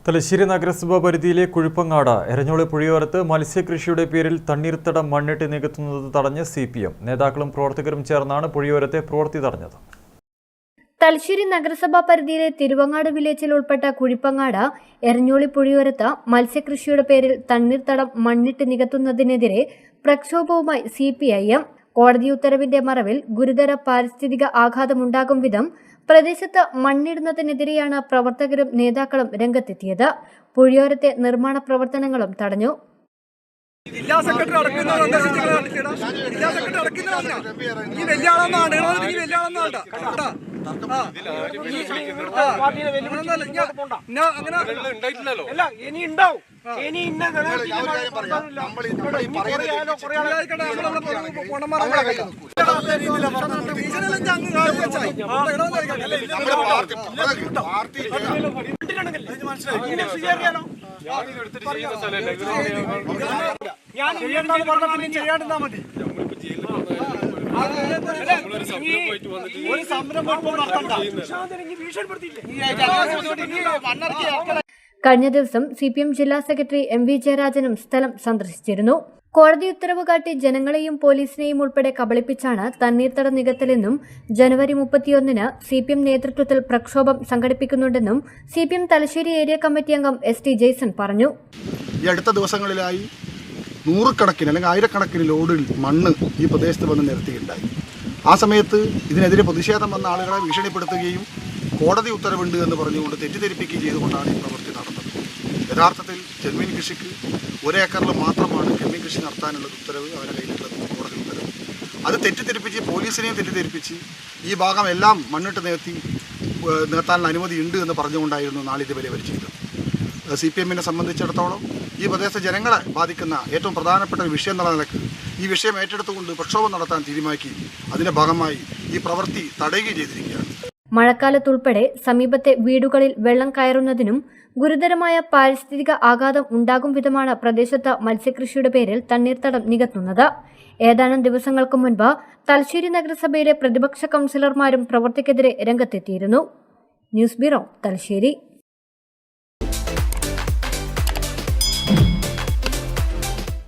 തലശ്ശേരി നഗരസഭാ പരിധിയിലെ കുഴിപ്പങ്ങാട് എരഞ്ഞോളി പുഴയോരത്ത് മത്സ്യകൃഷിയുടെ പേരിൽ തണ്ണീർത്തടം മണ്ണിട്ട് നികത്തുന്നത് തടഞ്ഞ് CPM നേതാക്കളും പ്രവർത്തകരും ചേർന്നാണ് പുഴയോരത്തെ പ്രവൃത്തി തടഞ്ഞത്. തലശ്ശേരി നഗരസഭാ പരിധിയിലെ തിരുവങ്ങാട് വില്ലേജിൽ ഉൾപ്പെട്ട കുഴിപ്പങ്ങാട് എരഞ്ഞോളി പുഴയോരത്ത് മത്സ്യകൃഷിയുടെ പേരിൽ തണ്ണീർത്തടം മണ്ണിട്ട് നികത്തുന്നതിനെതിരെ പ്രക്ഷോഭവുമായി CPIM കോടതി ഉത്തരവിന്റെ മറവിൽ ഗുരുതര പാരിസ്ഥിതിക ആഘാതമുണ്ടാകും വിധം പ്രദേശത്ത് മണ്ണിടുന്നതിനെതിരെയാണ് പ്രവർത്തകരും നേതാക്കളും രംഗത്തെത്തിയത്. പുഴയോരത്തെ നിർമ്മാണ പ്രവർത്തനങ്ങളും തടഞ്ഞു. ജില്ലാ സെക്രട്ടറി കഴിഞ്ഞ ദിവസം CPM ജില്ലാ സെക്രട്ടറി MV ജയരാജനും സ്ഥലം സന്ദർശിച്ചിരുന്നു. കോടതി ഉത്തരവ് കാട്ടി ജനങ്ങളെയും പോലീസിനെയും ഉൾപ്പെടെ കബളിപ്പിച്ചാണ് തണ്ണീർത്തട നികത്തലെന്നും ജനുവരി 31-ന് CPM നേതൃത്വത്തിൽ പ്രക്ഷോഭം സംഘടിപ്പിക്കുന്നുണ്ടെന്നും CPM തലശ്ശേരി ഏരിയ കമ്മിറ്റി അംഗം ST ജെയ്സൺ പറഞ്ഞു. ഈ അടുത്ത ദിവസങ്ങളിലായി നൂറുകണക്കിന് അല്ലെങ്കിൽ ആയിരക്കണക്കിന് ലോഡിൽ മണ്ണ് ഈ പ്രദേശത്ത് വന്ന് നിരത്തുകയുണ്ടായി. ആ സമയത്ത് ഇതിനെതിരെ പ്രതിഷേധം വന്ന ആളുകളെ ഭീഷണിപ്പെടുത്തുകയും കോടതി ഉത്തരവുണ്ട് എന്ന് പറഞ്ഞുകൊണ്ട് തെറ്റിദ്ധരിപ്പിക്കുകയും ചെയ്തുകൊണ്ടാണ് ഈ പ്രവൃത്തി നടന്നത്. യഥാർത്ഥത്തിൽ ചെമ്മീൻ കൃഷിക്ക് 1 ഏക്കറിൽ മാത്രമാണ് ചെമ്മീൻ കൃഷി നടത്താനുള്ള ഉത്തരവ് അവരുടെ കയ്യിലുള്ളത്, കോടതി ഉത്തരവ്. അത് തെറ്റിദ്ധരിപ്പിച്ച് പോലീസിനെയും തെറ്റിദ്ധരിപ്പിച്ച് ഈ ഭാഗം എല്ലാം മണ്ണിട്ട് നികത്താനുള്ള അനുമതി ഉണ്ട് എന്ന് പറഞ്ഞുകൊണ്ടായിരുന്നു നാളിതുവരെ അവർ ചെയ്തത്. CPM-നെ സംബന്ധിച്ചിടത്തോളം ഈ പ്രദേശത്തെ ജനങ്ങളെ ബാധിക്കുന്ന ഏറ്റവും പ്രധാനപ്പെട്ട ഒരു വിഷയം എന്നുള്ള നിലക്ക് ഈ വിഷയം ഏറ്റെടുത്തുകൊണ്ട് പ്രക്ഷോഭം നടത്താൻ തീരുമാനിക്കുകയും അതിന്റെ ഭാഗമായി ഈ പ്രവൃത്തി തടയുകയും ചെയ്തിരിക്കുകയാണ്. മഴക്കാലത്തുൾപ്പെടെ സമീപത്തെ വീടുകളിൽ വെള്ളം കയറുന്നതിനും ഗുരുതരമായ പാരിസ്ഥിതിക ആഘാതം ഉണ്ടാകും വിധമാണ് പ്രദേശത്ത് മത്സ്യകൃഷിയുടെ പേരിൽ തണ്ണീർത്തടം നികത്തുന്നത്. ഏതാനും ദിവസങ്ങൾക്ക് മുൻപ് തലശ്ശേരി നഗരസഭയിലെ പ്രതിപക്ഷ കൗൺസിലർമാരും പ്രവൃത്തിക്കെതിരെ രംഗത്തെത്തിയിരുന്നു. News bureau, Thalassery.